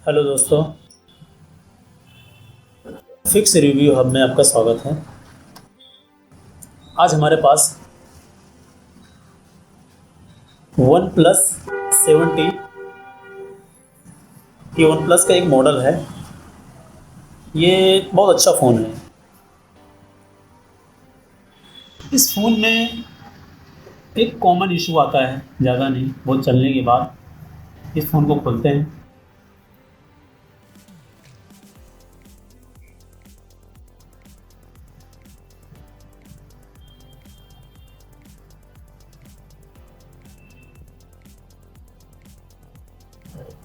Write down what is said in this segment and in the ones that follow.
Hello दोस्तों। Fix review hub में आपका स्वागत है। आज हमारे पास वन प्लस 70, ये वन प्लस का एक मॉडल है। ये बहुत अच्छा फ़ोन है। इस फ़ोन में एक कॉमन इशू आता है, ज़्यादा नहीं, बहुत चलने के बाद इस फ़ोन को खोलते हैं।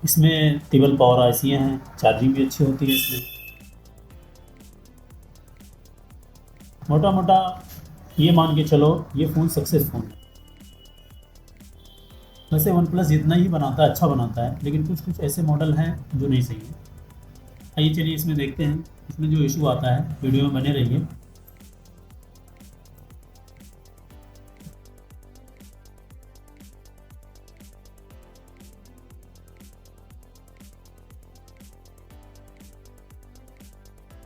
इसमें टेबल पावर आईसी हैं, चार्जिंग भी अच्छी होती है इसमें। मोटा मोटा ये मान के चलो, ये फ़ोन सक्सेसफुल है। वैसे वन प्लस जितना ही बनाता है अच्छा बनाता है, लेकिन कुछ कुछ ऐसे मॉडल हैं जो नहीं सही है। आइए चलिए इसमें देखते हैं, इसमें जो इशू आता है। वीडियो में बने रहिए।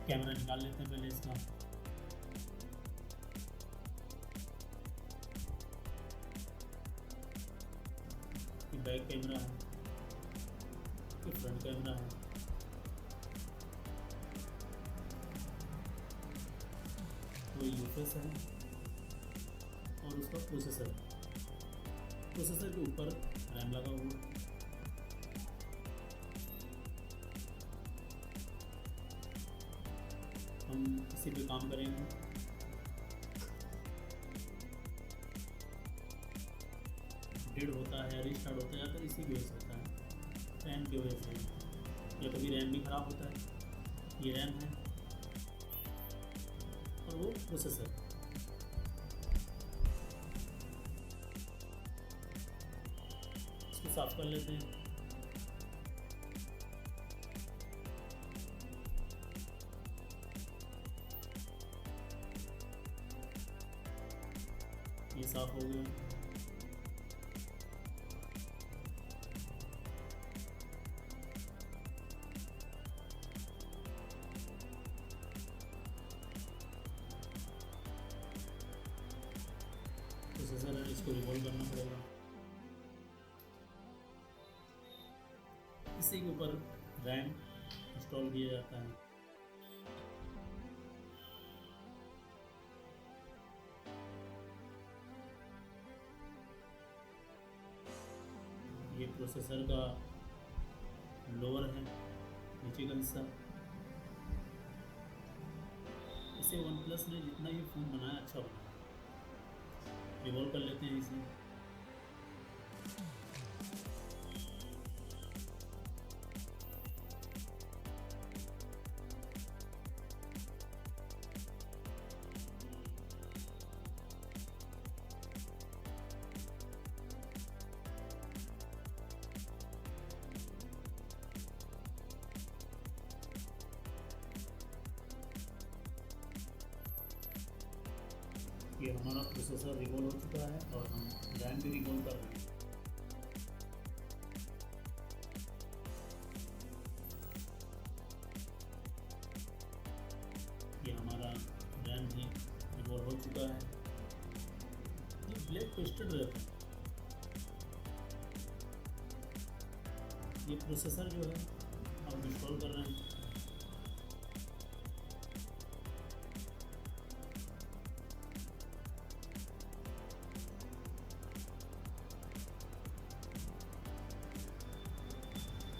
कैमरा निकाल लेते हैं पहले इसका। ये बैक कैमरा है, ये फ्रंट कैमरा है, वो यूएफएस है और उसका प्रोसेसर। प्रोसेसर के ऊपर रैम लगा हुआ है। हम इसी पे काम करेंगे। डेड होता है, रिस्टार्ट होता है, या फिर इसी की वजह से होता है, रैम की वजह से। या कभी रैम भी ख़राब होता है। ये रैम है और वो प्रोसेसर। इसको साफ कर लेते हैं। ये साफ हो गया। प्रोसेसर है, इसको रिवॉल्व करना पड़ेगा। इसी के ऊपर रैम इंस्टॉल किया जाता है। ये प्रोसेसर का लोअर है, नीचे का हिस्सा। इसे वन प्लस ने जितना ये फ़ोन बनाया अच्छा बनाया। रिवॉल्व कर लेते हैं इसे। ये हमारा प्रोसेसर रिवॉल्व हो चुका है और हम रैम भी रिवॉल्व कर रहे हैं। ये हमारा रैम भी रिवॉल्व हो चुका है। ये ब्लैक पेस्टेड रहता है। ये प्रोसेसर जो है हम इंस्टॉल कर रहे हैं।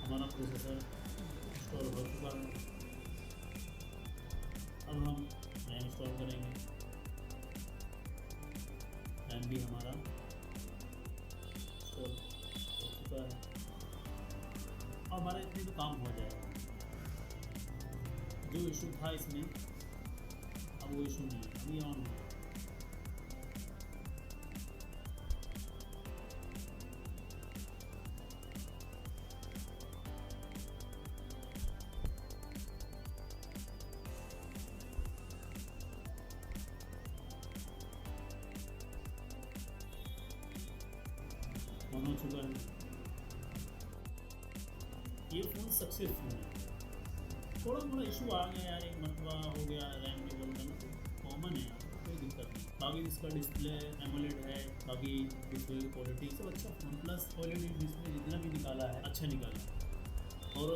हमारा प्रोसेसर इंस्टॉल हो चुका है। अब हम रैम इंस्टॉल करेंगे। रैम भी हमारा इंस्टॉल हो चुका है। अब हमारा इसमें तो काम हो जाएगा। जो इशू था इसमें, अब वो इशू नहीं है, अभी ऑन है। ऑन हो चुका है। ये फ़ोन सक्सेसफुल है। थोड़ा थोड़ा इशू आ गया यार, एक मरतबा हो गया रैम टेबल का ना, तो कॉमन है यार, कोई दिक्कत नहीं। बाकी इसका डिस्प्ले एमोलेड है, बाकी डिस्प्ले की क्वालिटी सब अच्छा फ़ोन प्लस OLED डिस्प्ले जितना भी निकाला है अच्छा निकाला है। और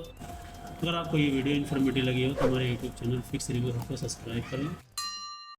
अगर आपको ये वीडियो इन्फॉर्मेटिव लगी हो तो हमारे यूट्यूब चैनल फिक्स रिव्यू को सब्सक्राइब करें।